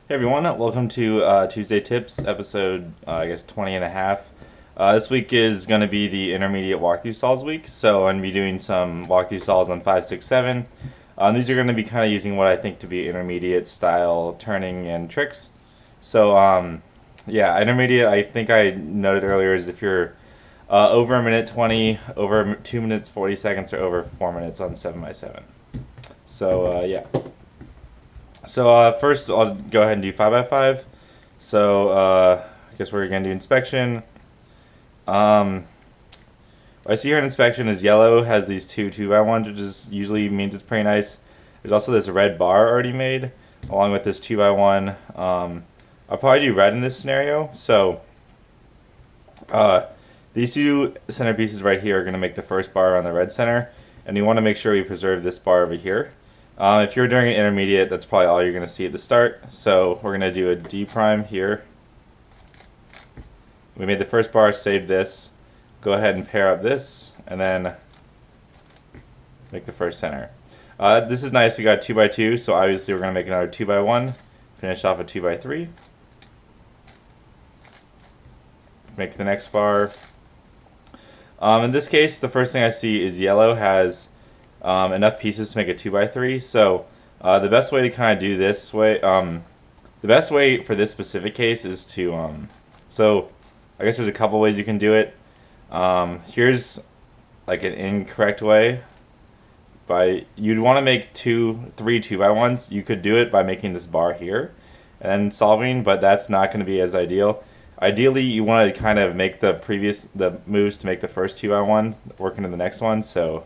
Hey everyone, welcome to Tuesday Tips, episode I guess 20 and a half. This week is going to be the intermediate walkthrough solves week, so I'm going to be doing some walkthrough solves on 5, 6, 7. These are going to be kind of using what I think to be intermediate style turning and tricks. So yeah, intermediate I think I noted earlier is if you're over a minute 20, over 2 minutes 40 seconds, or over 4 minutes on 7 by 7. So yeah. So first, I'll go ahead and do 5 by 5. So I guess we're going to do inspection. What I see here in inspection is yellow has these two 2x1s, which is usually means it's pretty nice. There's also this red bar already made, along with this 2x1. I'll probably do red in this scenario. So these two centerpieces right here are going to make the first bar on the red center, and you want to make sure we preserve this bar over here. If you're doing an intermediate, that's probably all you're going to see at the start. So we're going to do a D prime here. We made the first bar, save this. Go ahead and pair up this, and then make the first center. This is nice, we got 2 by 2, so obviously we're going to make another 2 by 1. Finish off a 2 by 3. Make the next bar. In this case, the first thing I see is yellow has enough pieces to make a 2 by 3. So the best way to kind of do this way, the best way for this specific case is to, so I guess there's a couple ways you can do it. Here's like an incorrect way. You'd want to make 3 2 by 1s. You could do it by making this bar here and then solving, but that's not going to be as ideal. Ideally, you want to kind of make the moves to make the first 2 by 1 work into the next one. So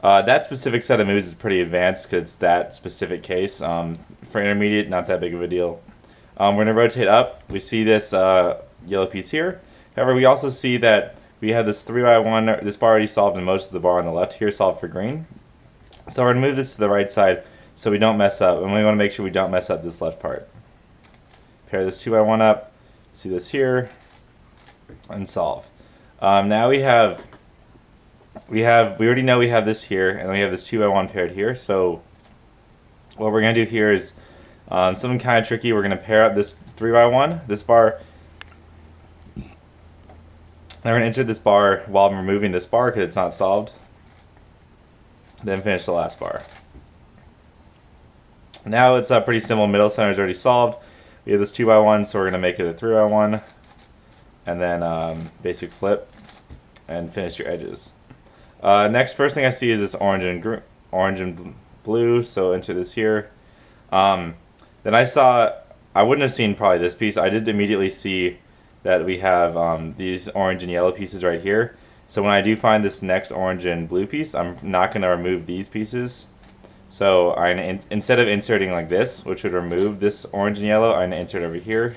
that specific set of moves is pretty advanced because it's that specific case. For intermediate, not that big of a deal. We're going to rotate up. We see this yellow piece here. However, we also see that we have this 3 by 1, this bar already solved, and most of the bar on the left here solved for green. So we're going to move this to the right side so we don't mess up, and we want to make sure we don't mess up this left part. Pair this 2 by 1 up, see this here, and solve. Now we already know we have this here, and we have this 2 by 1 paired here. So what we're going to do here is something kind of tricky. We're going to pair up this 3 by 1, this bar. Now we're going to insert this bar while I'm removing this bar because it's not solved. Then finish the last bar. Now it's pretty simple. Middle center is already solved. We have this 2 by 1, so we're going to make it a 3 by 1. And then basic flip and finish your edges. Next, first thing I see is this orange and blue, so enter this here. Then I wouldn't have seen probably this piece. I did immediately see that we have these orange and yellow pieces right here. So when I do find this next orange and blue piece, I'm not going to remove these pieces. So instead of inserting like this, which would remove this orange and yellow, I'm going to insert over here,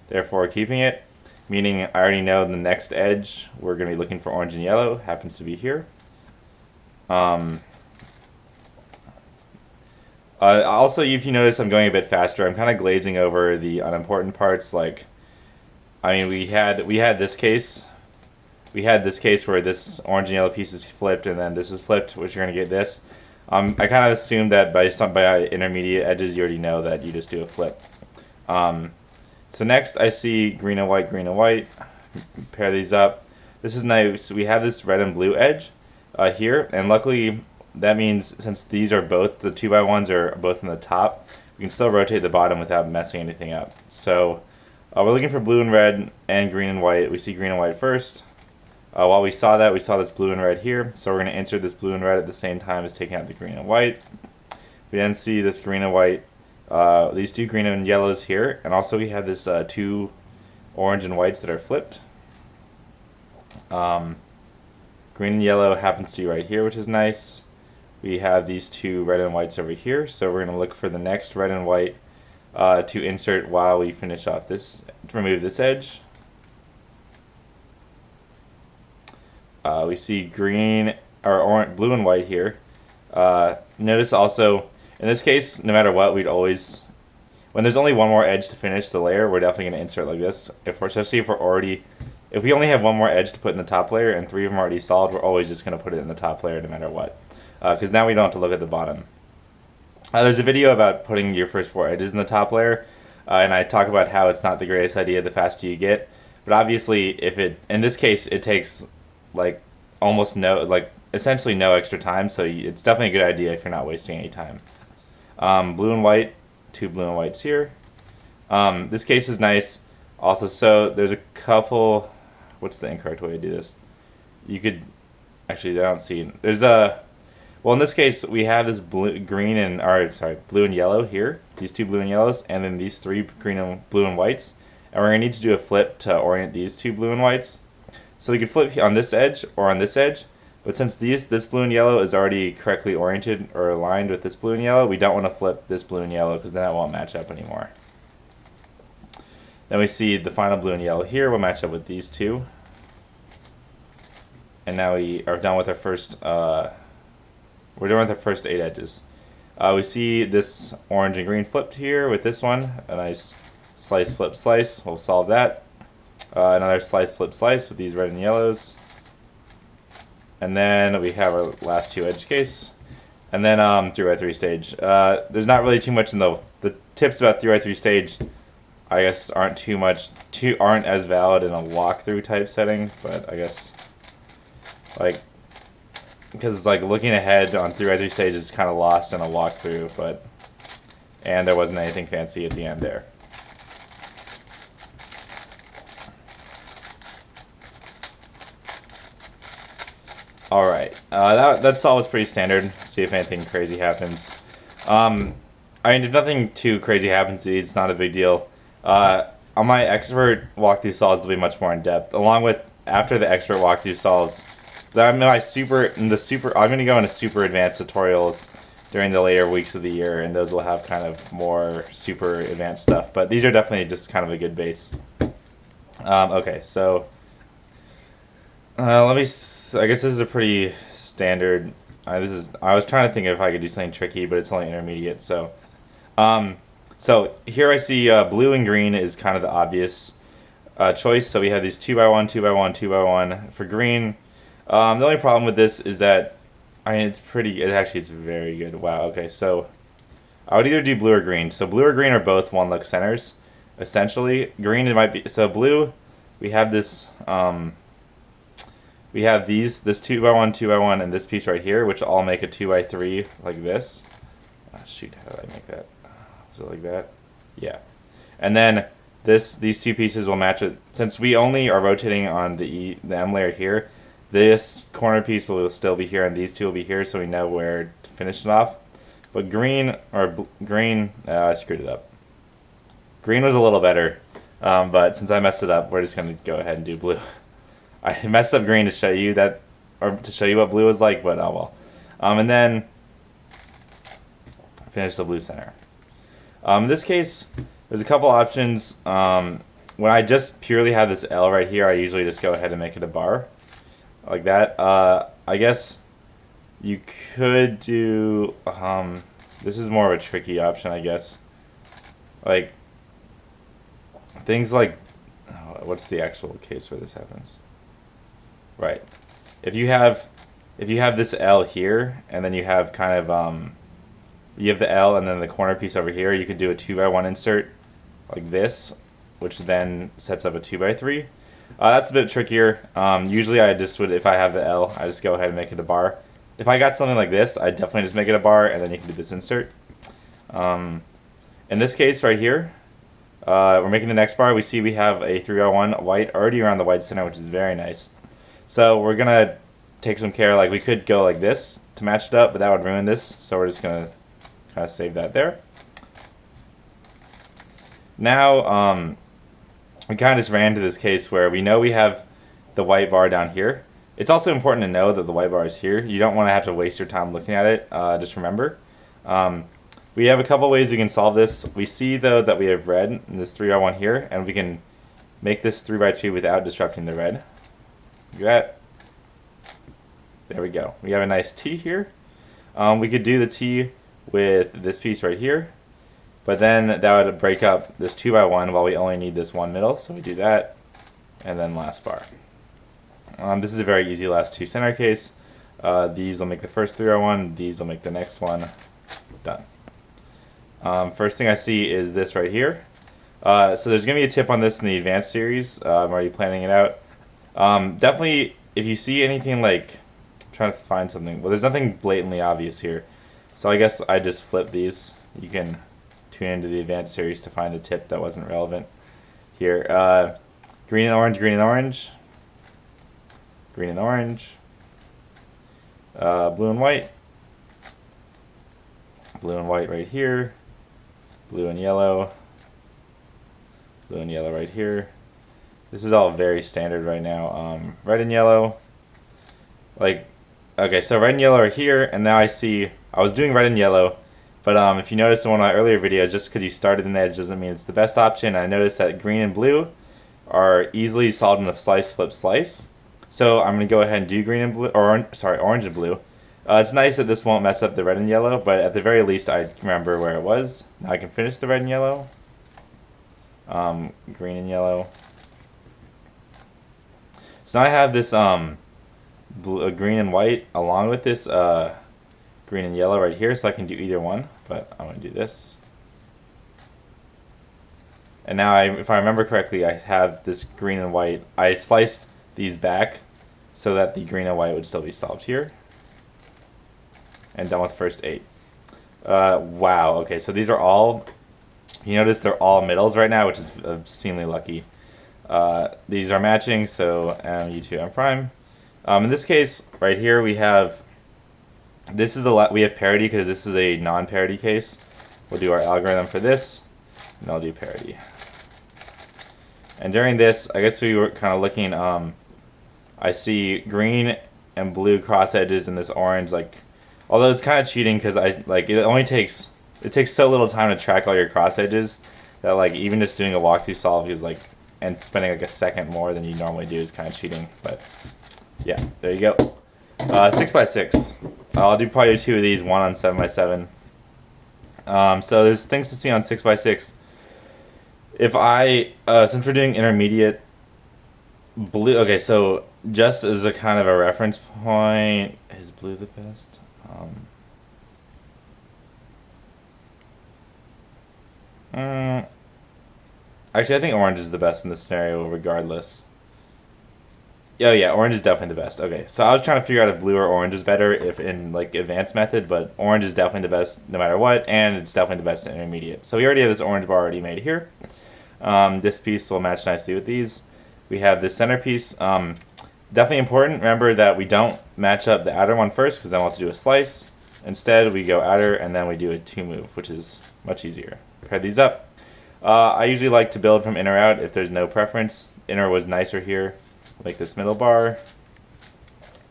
therefore keeping it. Meaning I already know the next edge we're going to be looking for orange and yellow happens to be here. Also, if you notice, I'm going a bit faster. I'm kind of glazing over the unimportant parts. Like, I mean, we had this case. We had this case where this orange and yellow piece is flipped, and then this is flipped, which you're going to get this. I kind of assumed that by intermediate edges, you already know that you just do a flip. So next I see green and white, pair these up. This is nice. We have this red and blue edge here, and luckily that means since these are both, the 2 by 1s are both in the top, we can still rotate the bottom without messing anything up. So we're looking for blue and red and green and white. We see green and white first. While we saw this blue and red here, so we're going to insert this blue and red at the same time as taking out the green and white. We then see this green and white, these 2 green and yellows here, and also we have this 2 orange and whites that are flipped. Green and yellow happens to be right here, which is nice. We have these 2 red and whites over here, so we're going to look for the next red and white to insert while we finish off this, to remove this edge. We see green or orange, blue and white here. Notice also, in this case, no matter what, we'd always, when there's only one more edge to finish the layer, we're definitely going to insert like this. Especially if we only have one more edge to put in the top layer and 3 of them are already solved, we're always just going to put it in the top layer no matter what. Because now we don't have to look at the bottom. There's a video about putting your first 4 edges in the top layer, and I talk about how it's not the greatest idea the faster you get. But obviously, if it, in this case, it takes like almost no, like essentially no extra time, so it's definitely a good idea if you're not wasting any time. Blue and white, 2 blue and whites here. This case is nice. Also, so there's a couple. What's the incorrect way to do this? You could actually, I don't see. There's a. Well, in this case, we have this blue, green, and or sorry, blue and yellow here. These 2 blue and yellows, and then these 3 green and blue and whites. And we're gonna need to do a flip to orient these 2 blue and whites. So we could flip on this edge or on this edge. But since this blue and yellow is already correctly oriented or aligned with this blue and yellow, we don't want to flip this blue and yellow because then it won't match up anymore. Then we see the final blue and yellow here will match up with these 2. And now we are done with our first. We're done with our first 8 edges. We see this orange and green flipped here with this one. A nice slice, flip, slice. We'll solve that. Another slice, flip, slice with these red and yellows. And then we have our last 2 edge case. And then 3x3 stage. There's not really too much in the tips about 3x3 stage. I guess aren't as valid in a walkthrough type setting, but I guess like. Because it's like looking ahead on 3x3 stage is kind of lost in a walkthrough, and there wasn't anything fancy at the end there. All right, that all was pretty standard. See if anything crazy happens. I mean, if nothing too crazy happens, it's not a big deal. On my expert walkthrough solves will be much more in depth, along with after the expert walkthrough solves. I'm going to go into super advanced tutorials during the later weeks of the year, and those will have kind of more super advanced stuff. But these are definitely just kind of a good base. Okay, so let me. I guess this is a pretty standard. I was trying to think if I could do something tricky, but it's only intermediate. So, so here I see blue and green is kind of the obvious choice. So we have these 2x1, 2x1, 2x1 for green. The only problem with this is that, I mean, it's very good. Wow, okay, so I would either do blue or green. So blue or green are both one look centers, essentially. Green, it might be, so blue, we have this, we have this 2x1, 2x1, and this piece right here, which all make a 2x3 like this. Oh, shoot, how did I make that? Was it like that? Yeah. And then these 2 pieces will match it. Since we only are rotating on the M layer here, this corner piece will still be here, and these 2 will be here, so we know where to finish it off. But green, I screwed it up. Green was a little better, but since I messed it up, we're just going to go ahead and do blue. I messed up green to show you that, or to show you what blue is like, but oh well. And then finish the blue center. In this case, there's a couple options. When I just purely have this L right here, I usually just go ahead and make it a bar. Like that. I guess you could do, this is more of a tricky option, I guess. Like, things like, what's the actual case where this happens? Right. If you have this L here, and then you have kind of, you have the L and then the corner piece over here, you could do a 2x1 insert like this, which then sets up a 2x3. That's a bit trickier. Usually I just would, if I have the L, I just go ahead and make it a bar. If I got something like this, I'd definitely just make it a bar, and then you can do this insert. In this case right here, we're making the next bar. We see we have a 3x1 white already around the white center, which is very nice. So we're going to take some care. Like, we could go like this to match it up, but that would ruin this. So we're just going to kind of save that there. Now, we kind of just ran into this case where we know we have the white bar down here. It's also important to know that the white bar is here. You don't want to have to waste your time looking at it. Just remember. We have a couple ways we can solve this. We see, though, that we have red in this 3x1 here, and we can make this 3x2 without disrupting the red. Look at that. There we go. We have a nice T here. We could do the T with this piece right here, but then that would break up this 2x1 while we only need this one middle, so we do that, and then last bar. This is a very easy last 2 center case. These will make the first 3x1, these will make the next one. Done. First thing I see is this right here. So there's going to be a tip on this in the advanced series. I'm already planning it out. Definitely, if you see anything like, I'm trying to find something. Well, there's nothing blatantly obvious here. So I guess I just flip these. You can tune into the advanced series to find the tip that wasn't relevant here. Green and orange, green and orange. Green and orange. Blue and white. Blue and white right here. Blue and yellow. Blue and yellow right here. This is all very standard right now. Red and yellow. Like, okay, so red and yellow are here, and now I see, I was doing red and yellow, but if you noticed in one of my earlier videos, just because you started an edge doesn't mean it's the best option. I noticed that green and blue are easily solved in the slice, flip, slice. So I'm going to go ahead and do green and blue, or sorry, orange and blue. It's nice that this won't mess up the red and yellow, but at the very least I remember where it was. Now I can finish the red and yellow. Green and yellow. So now I have this blue, green and white along with this green and yellow right here, so I can do either one, but I'm going to do this. And now, if I remember correctly, I have this green and white. I sliced these back so that the green and white would still be solved here. And done with the first 8. Wow, okay, so these are all, you notice they're all middles right now, which is obscenely lucky. These are matching, so U2 M prime. In this case, right here we have, this is we have parity because this is a non-parity case. We'll do our algorithm for this, and I'll do parity. And during this, I guess we were kind of looking, I see green and blue cross edges in this orange, like, although it's kind of cheating because it takes so little time to track all your cross edges that like even just doing a walkthrough solve is like, and spending like a second more than you normally do is kind of cheating. But yeah, there you go. 6x6. I'll do probably 2 of these, one on 7x7. So there's things to see on 6x6. If since we're doing intermediate blue, okay, so just as a kind of a reference point, is blue the best? Actually, I think orange is the best in this scenario regardless. Oh yeah, orange is definitely the best. Okay, so I was trying to figure out if blue or orange is better if in like advanced method, but orange is definitely the best no matter what, and it's definitely the best in intermediate. So we already have this orange bar already made here. This piece will match nicely with these. We have this centerpiece. Definitely important. Remember that we don't match up the outer one first because then we'll have to do a slice. Instead, we go outer and then we do a 2 move, which is much easier. Pair these up. I usually like to build from inner out if there's no preference. Inner was nicer here, like this middle bar.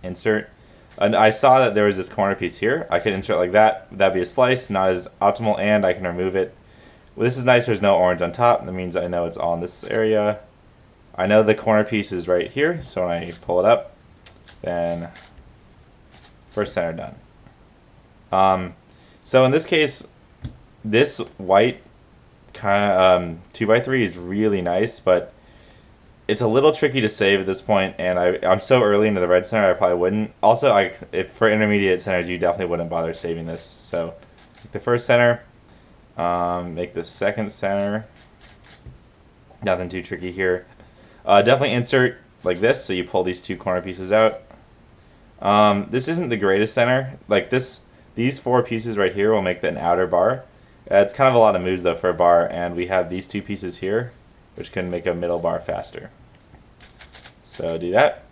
Insert. And I saw that there was this corner piece here. I could insert like that. That'd be a slice, not as optimal, and I can remove it. Well, this is nice. There's no orange on top. That means I know it's all in this area. I know the corner piece is right here, so when I pull it up, then first center done. So in this case, this white kind of 2x3 is really nice, but it's a little tricky to save at this point, and I'm so early into the red center, I probably wouldn't. Also, if for intermediate centers, you definitely wouldn't bother saving this. So make the first center, make the second center. Nothing too tricky here. Definitely insert like this, so you pull these 2 corner pieces out. This isn't the greatest center. Like these 4 pieces right here will make an outer bar. It's kind of a lot of moves though for a bar, and we have these 2 pieces here, which can make a middle bar faster. So do that.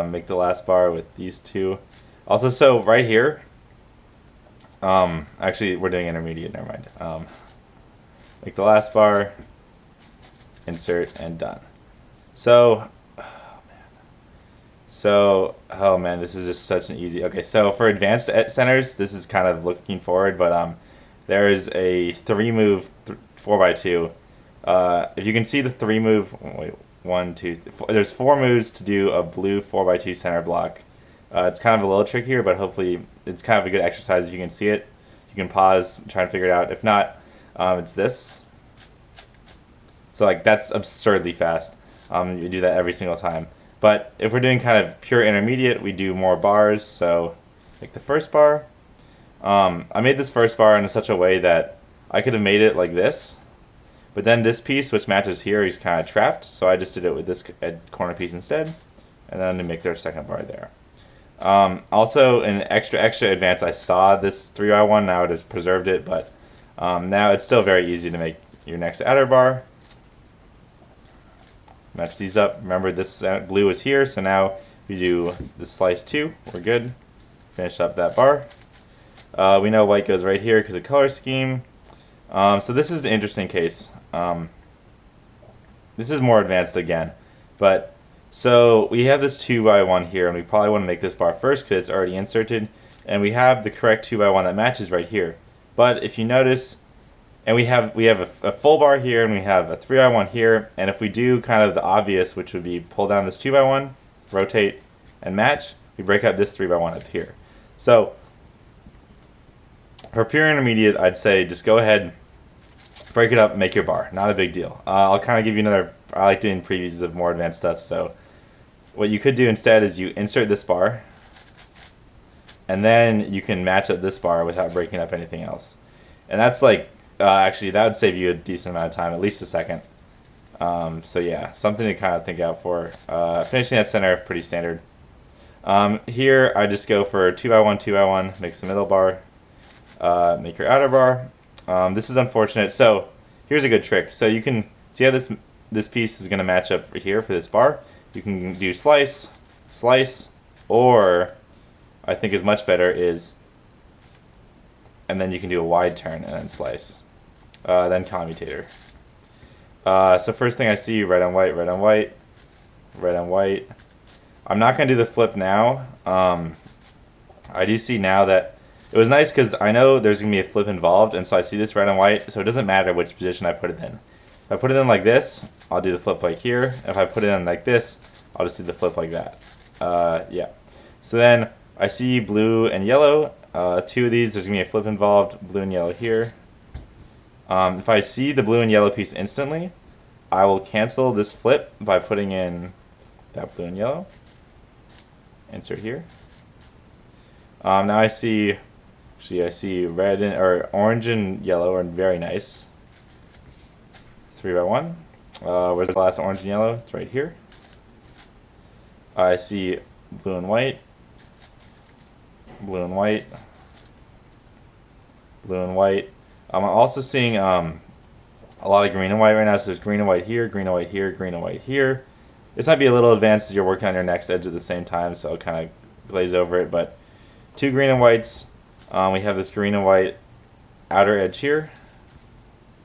Make the last bar with these 2. Also, so right here, actually we're doing intermediate, never mind. Make the last bar, insert, and done. So, oh man, this is just such an easy, okay, so for advanced centers, this is kind of looking forward, but there is a 3 move 4x2. If you can see the 3 move, wait, 1, 2, 3, 4, there's 4 moves to do a blue 4x2 center block. It's kind of a little trickier, but hopefully it's kind of a good exercise if you can see it. You can pause, try and figure it out. If not, it's this. So like that's absurdly fast. You do that every single time. But if we're doing kind of pure intermediate, we do more bars. So like the first bar, I made this first bar in such a way that I could have made it like this, but then this piece, which matches here, is kind of trapped, so I just did it with this corner piece instead, and then to make their second bar there. Also, in extra advance, I saw this 3x1, and I would have preserved it, but now it's still very easy to make your next outer bar. Match these up. Remember, this blue is here, so now we do the slice 2. We're good. Finish up that bar. We know white goes right here because of color scheme. So this is an interesting case. This is more advanced again, but so we have this 2x1 here, and we probably want to make this bar first because it's already inserted, and we have the correct 2x1 that matches right here. But if you notice, and we have a full bar here, and we have a 3x1 here, and if we do kind of the obvious, which would be pull down this 2x1, rotate, and match, we break up this 3x1 up here. So for pure intermediate, I'd say just go ahead, break it up, make your bar. Not a big deal. I'll kind of give you another, I like doing previews of more advanced stuff, so what you could do instead is you insert this bar, and then you can match up this bar without breaking up anything else. And that's like, actually that would save you a decent amount of time, at least a second. So yeah, something to kind of think out for. Finishing at center, pretty standard. Here I just go for 2x1, 2x1, make the middle bar, make your outer bar. This is unfortunate. So here's a good trick. So you can see how this piece is going to match up here for this bar. You can do slice, slice, or I think is much better is, and then you can do a wide turn and then slice, then commutator. So first thing I see, red on white, red on white, red on white. I'm not going to do the flip now. I do see now that it was nice because I know there's going to be a flip involved, and so I see this red and white, so it doesn't matter which position I put it in. If I put it in like this, I'll do the flip like here. If I put it in like this, I'll just do the flip like that. Yeah. So then I see blue and yellow. Two of these, there's going to be a flip involved, blue and yellow here. If I see the blue and yellow piece instantly, I will cancel this flip by putting in that blue and yellow. Insert here. Now I see red or orange and yellow are very nice. 3x1. Where's the last orange and yellow? It's right here. I see blue and white, blue and white, blue and white. I'm also seeing a lot of green and white right now. So there's green and white here, green and white here, green and white here. This might be a little advanced as you're working on your next edge at the same time, so I'll kind of glaze over it. But two green and whites. We have this green and white outer edge here.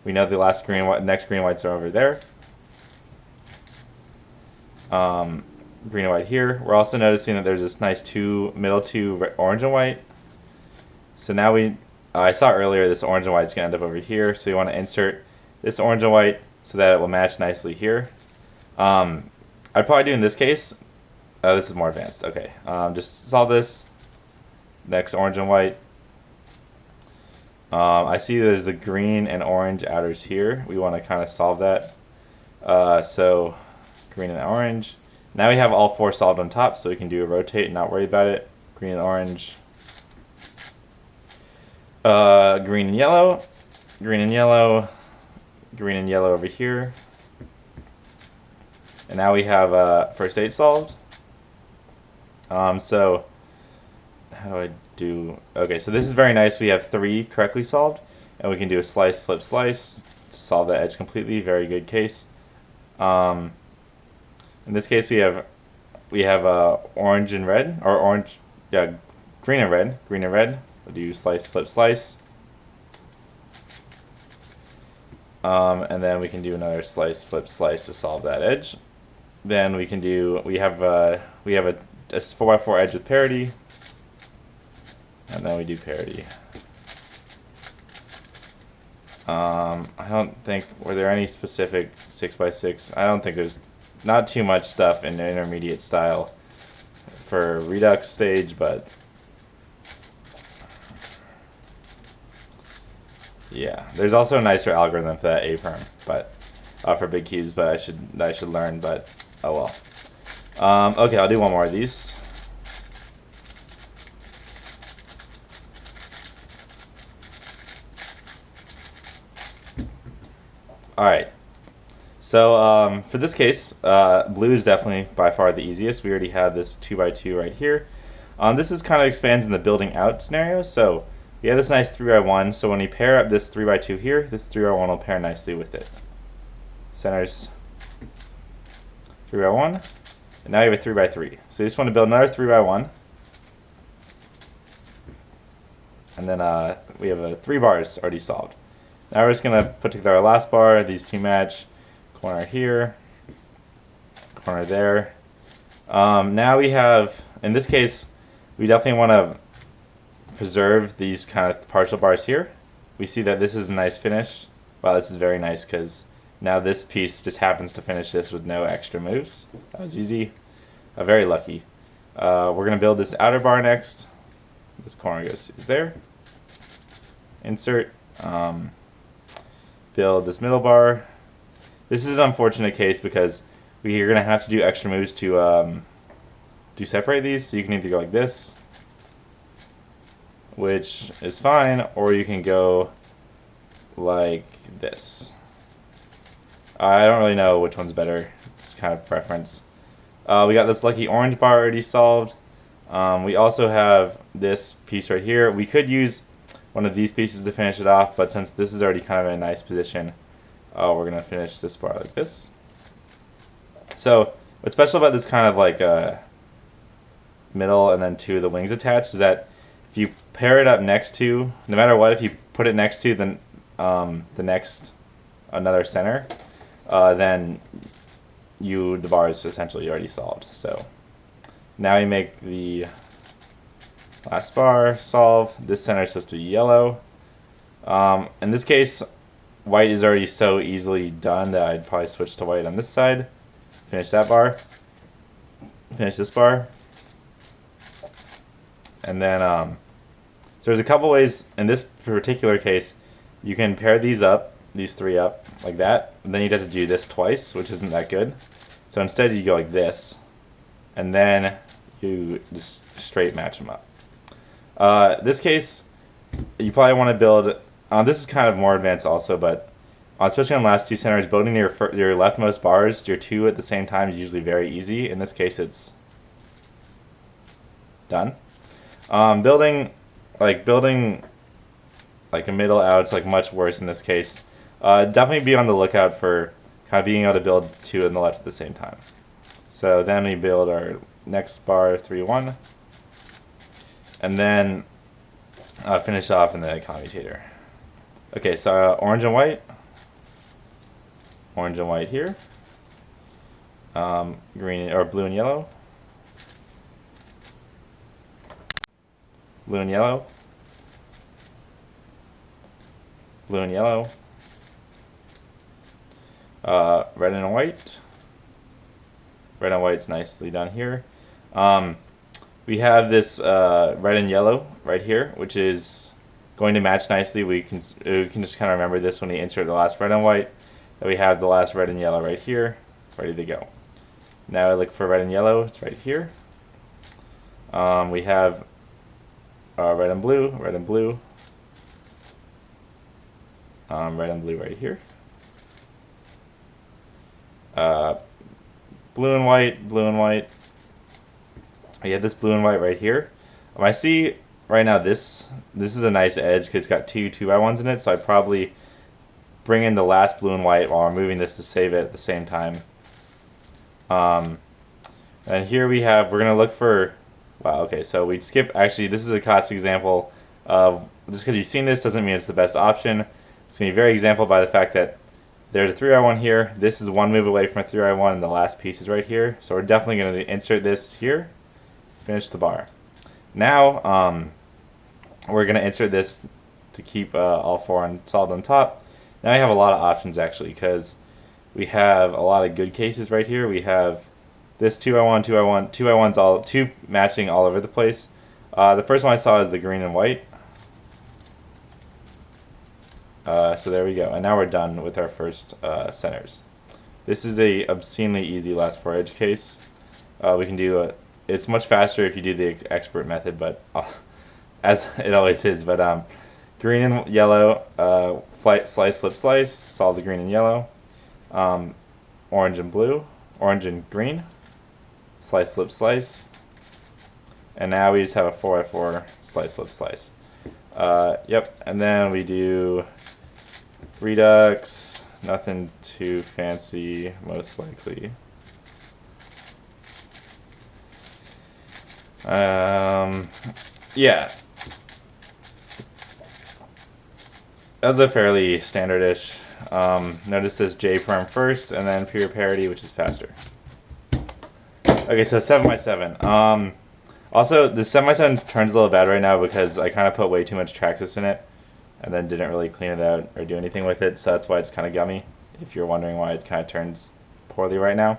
We know the last green and white, next green and whites are over there. Green and white here. We're also noticing that there's this nice middle two orange and white. So now I saw earlier this orange and white is going to end up over here. So we want to insert this orange and white so that it will match nicely here. I'd probably do in this case. This is more advanced. Okay, just solve this. Next orange and white. I see there's the green and orange outers here. We want to kind of solve that. So green and orange. Now we have all four solved on top, so we can do a rotate and not worry about it. Green and orange. Green and yellow. Green and yellow. Green and yellow over here. And now we have first 8 solved. So how do I do? Okay, so this is very nice. We have 3 correctly solved, and we can do a slice, flip, slice to solve that edge completely. Very good case. In this case, we have orange and red, or orange, yeah, green and red, green and red. We'll do slice, flip, slice, and then we can do another slice, flip, slice to solve that edge. Then we can do we have a 4x4 edge with parity. And then we do parity. I don't think, were there any specific 6x6? I don't think there's not too much stuff in the intermediate style for Redux stage, but yeah. There's also a nicer algorithm for that A-perm, but for big cubes, but I should learn, but oh well. Okay, I'll do one more of these. Alright, so for this case, blue is definitely by far the easiest. We already have this 2x2 right here. This is kind of expands in the building out scenario, so we have this nice 3x1, so when we pair up this 3x2 here, this 3x1 will pair nicely with it. Centers 3x1, and now you have a 3x3. So you just want to build another 3x1, and then we have 3 bars already solved. Now we're just going to put together our last bar, these two match, corner here, corner there. Now we have, in this case, we definitely want to preserve these kind of partial bars here. We see that this is a nice finish. Wow, this is very nice because now this piece just happens to finish this with no extra moves. That was easy. Very lucky. We're going to build this outer bar next. This corner goes there. Insert. Build this middle bar. This is an unfortunate case because we are going to have to do extra moves to separate these. So you can either go like this, which is fine, or you can go like this. I don't really know which one's better. It's kind of preference. We got this lucky orange bar already solved. We also have this piece right here. We could use one of these pieces to finish it off, but since this is already kind of in a nice position, we're going to finish this bar like this. So what's special about this kind of like middle and then two of the wings attached is that if you pair it up next to, no matter what, if you put it next to the next another center, then the bar is essentially already solved. So now you make the last bar, solve. This center is supposed to be yellow. In this case, white is already so easily done that I'd probably switch to white on this side. Finish that bar. Finish this bar. And then, so there's a couple ways, in this particular case, you can pair these up, these three up, like that. And then you'd have to do this twice, which isn't that good. So instead you go like this, and then you just straight match them up. This case, you probably want to build, this is kind of more advanced also, but especially on the last two centers, building your leftmost bars, your two at the same time is usually very easy. In this case, it's done. Building like a middle out, it's like much worse in this case. Definitely be on the lookout for kind of being able to build two on the left at the same time. So then we build our next bar 3-1, and then finish off in the commutator. Okay, so orange and white here, green or blue and yellow. Blue and yellow. Blue and yellow. Red and white. Red and white's nicely done here. We have this red and yellow right here, which is going to match nicely. We can just kind of remember this when we insert the last red and white. That we have the last red and yellow right here, ready to go. Now I look for red and yellow. It's right here. We have red and blue, red and blue, red and blue right here. Blue and white, blue and white. We have this blue and white right here. I see right now this is a nice edge because it's got two 2x1s in it, so I'd probably bring in the last blue and white while removing this to save it at the same time. And here we have, we're going to look for, wow, okay, so we'd skip, actually this is a classic example of, just because you've seen this doesn't mean it's the best option. It's going to be very example by the fact that there's a 3i1 here, this is one move away from a 3i1, and the last piece is right here. So we're definitely going to insert this here, finish the bar. Now we're going to insert this to keep all four solved on top. Now we have a lot of options actually, because we have a lot of good cases right here. We have this 2i1, 2i1, 2i1's all two matching all over the place. The first one I saw is the green and white. So there we go, and now we're done with our first centers. This is a obscenely easy last four edge case. We can do it's much faster if you do the expert method, but as it always is. But green and yellow, slice, flip, slice, solve the green and yellow. Orange and blue, orange and green, slice, flip, slice. And now we just have a 4x4 slice, flip, slice. Yep, and then we do redux, nothing too fancy, most likely. Yeah. That was a fairly standard-ish. Notice this J perm first, and then pure parity, which is faster. Okay, so 7x7. Also, the 7x7 turns a little bad right now because I kind of put way too much Traxxas in it, and then didn't really clean it out or do anything with it, so that's why it's kind of gummy, if you're wondering why it kind of turns poorly right now.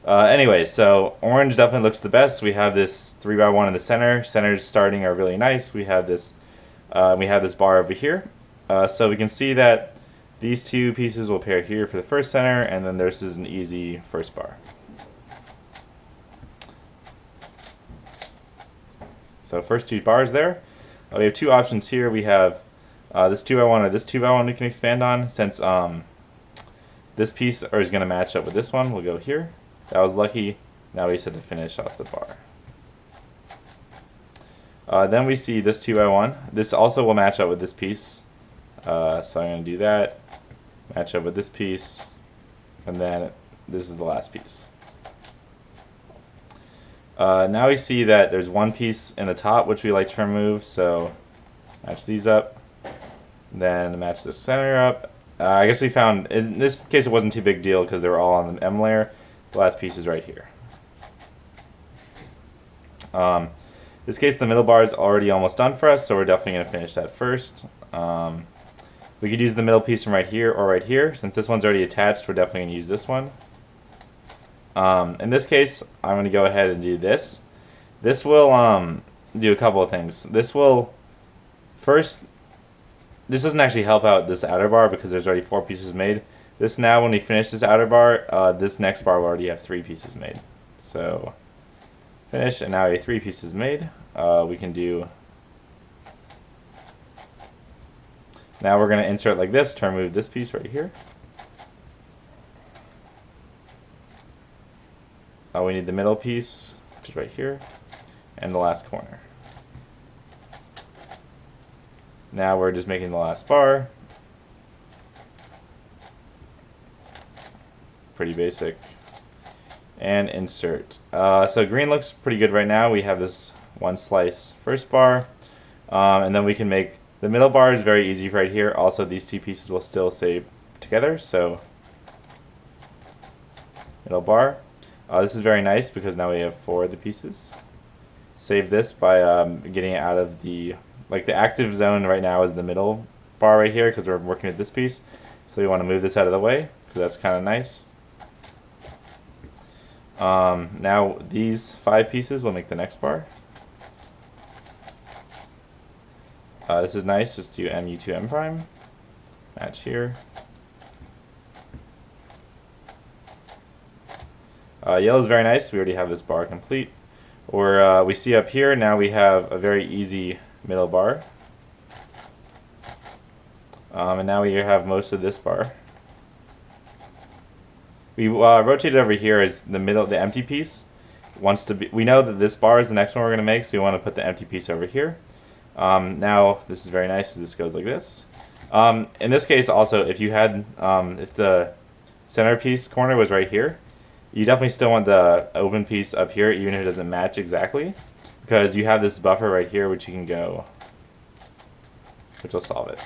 Anyway, so orange definitely looks the best. We have this 3x1 in the center. Centers starting are really nice. We have this bar over here. So we can see that these two pieces will pair here for the first center, and then this is an easy first bar. So first two bars there. We have two options here. We have this 2x1 or this 2x1 we can expand on. Since this piece is going to match up with this one, we'll go here. That was lucky. Now we just have to finish off the bar. Then we see this 2x1. This also will match up with this piece. So I'm going to do that, match up with this piece, and then this is the last piece. Now we see that there's one piece in the top which we like to remove, so match these up, then match the center up. I guess we found, in this case it wasn't too big deal because they were all on the M layer. The last piece is right here. In this case the middle bar is already almost done for us, so we're definitely going to finish that first. We could use the middle piece from right here or right here. Since this one's already attached, we're definitely going to use this one. In this case, I'm going to go ahead and do this. This will do a couple of things. This will, first, this doesn't actually help out this outer bar because there's already 4 pieces made. This now, when we finish this outer bar, this next bar will already have 3 pieces made. So, finish, and now we have 3 pieces made. We can do, now we're going to insert like this to remove this piece right here. We need the middle piece, which is right here, and the last corner. Now we're just making the last bar. Pretty basic. And insert. So green looks pretty good right now. We have this one slice first bar, and then we can make the middle bar is very easy right here. Also, these two pieces will still stay together. So middle bar. This is very nice because now we have 4 of the pieces. Save this by getting it out of the active zone right now is the middle bar right here because we're working with this piece. So we want to move this out of the way because that's kind of nice. Now these 5 pieces will make the next bar. This is nice, just do MU2 M prime, match here. Yellow is very nice, we already have this bar complete. Or we see up here, now we have a very easy middle bar. And now we have most of this bar. We rotated over here as the middle, the empty piece wants to be, we know that this bar is the next one we're going to make, so we want to put the empty piece over here. Now this is very nice, so this goes like this. In this case also, if you had, if the centerpiece corner was right here, you definitely still want the open piece up here even if it doesn't match exactly, because you have this buffer right here which you can go, which will solve it.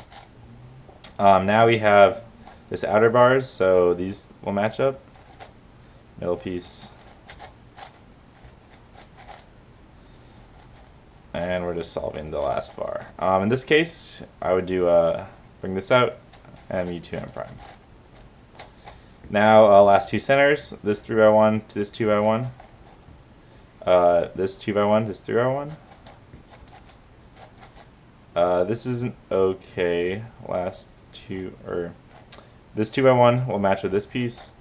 Now we have this outer bars, so these will match up. Middle piece. And we're just solving the last bar. In this case, I would do bring this out, MU2 M prime. Now last 2 centers, this 3x1 to this 2x1. This 2x1 to this 3x1. This isn't okay. Last 2, or this 2x1 will match with this piece,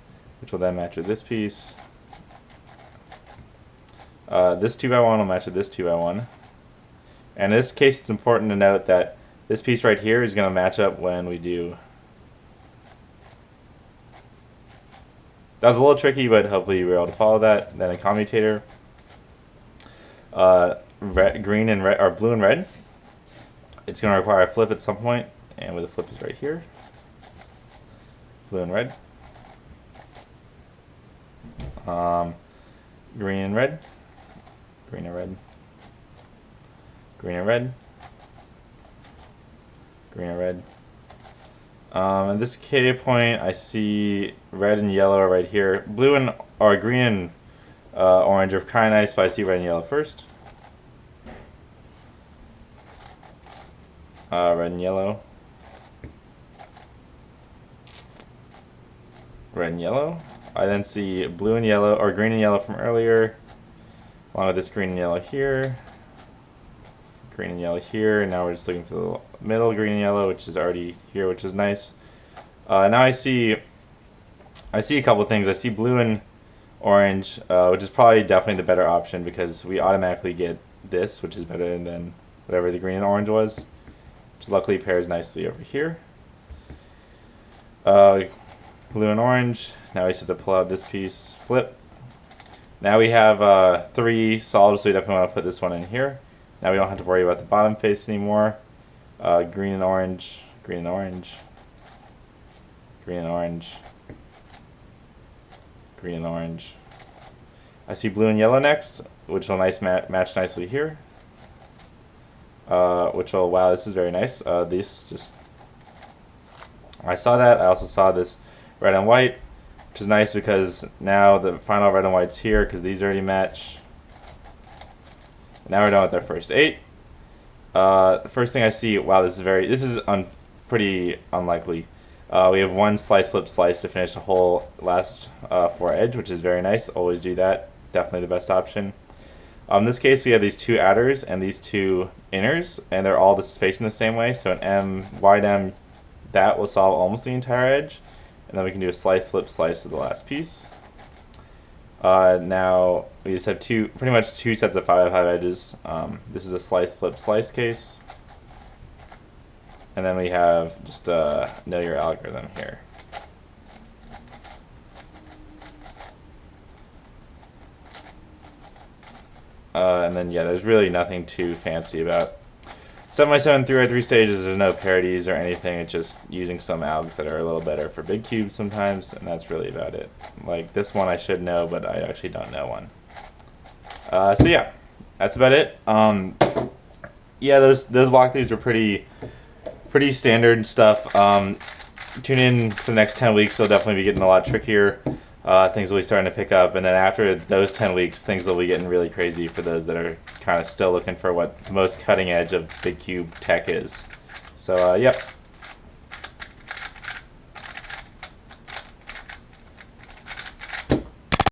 which will then match with this piece. This 2x1 will match with this 2x1. And in this case, it's important to note that This piece right here is going to match up when we do. That was a little tricky, but hopefully you were able to follow that. Then a commutator. Green and red, or blue and red. It's going to require a flip at some point, and where the flip is right here. Blue and red. Green and red. Green and red. Green and red. Green and red. At this K point, I see red and yellow right here. Blue and or green and orange are kind of nice, but I see red and yellow first. Red and yellow. Red and yellow. I then see blue and yellow, or green and yellow from earlier, along with this green and yellow here. Green and yellow here, and now we're just looking for the middle green and yellow, which is already here, which is nice. Now I see a couple things. I see blue and orange, which is probably definitely the better option because we automatically get this, which is better than whatever the green and orange was, which luckily pairs nicely over here. Blue and orange. Now we just have to pull out this piece, flip. Now we have 3 solves, so we definitely want to put this one in here. Now we don't have to worry about the bottom face anymore. Green and orange, green and orange, green and orange, green and orange. I see blue and yellow next, which will match nicely here. Which will, wow, this is very nice. I saw that. I also saw this red and white, which is nice because now the final red and white's here because these already match. Now we're done with our first 8. The first thing I see, wow, this is pretty unlikely. We have 1 slice, flip, slice to finish the whole last 4 edge, which is very nice. Always do that. Definitely the best option. In this case, we have these 2 outers and these 2 inners, and they're all facing the same way. So an M, wide M, that will solve almost the entire edge. And then we can do a slice, flip, slice to the last piece. Now we just have pretty much two sets of 5 edges. This is a slice, flip, slice case. And then we have just know your algorithm here. And then yeah, there's really nothing too fancy about 7x7 3x3 stages. There's no parodies or anything. It's just using some algs that are a little better for big cubes sometimes, and that's really about it. Like this one I should know, but I actually don't know one. So yeah, that's about it. Yeah, those walkthroughs are pretty standard stuff. Tune in for the next 10 weeks. They'll definitely be getting a lot trickier. Things will be starting to pick up, and then after those 10 weeks, things will be getting really crazy for those that are kind of still looking for what the most cutting edge of big cube tech is. So, yep.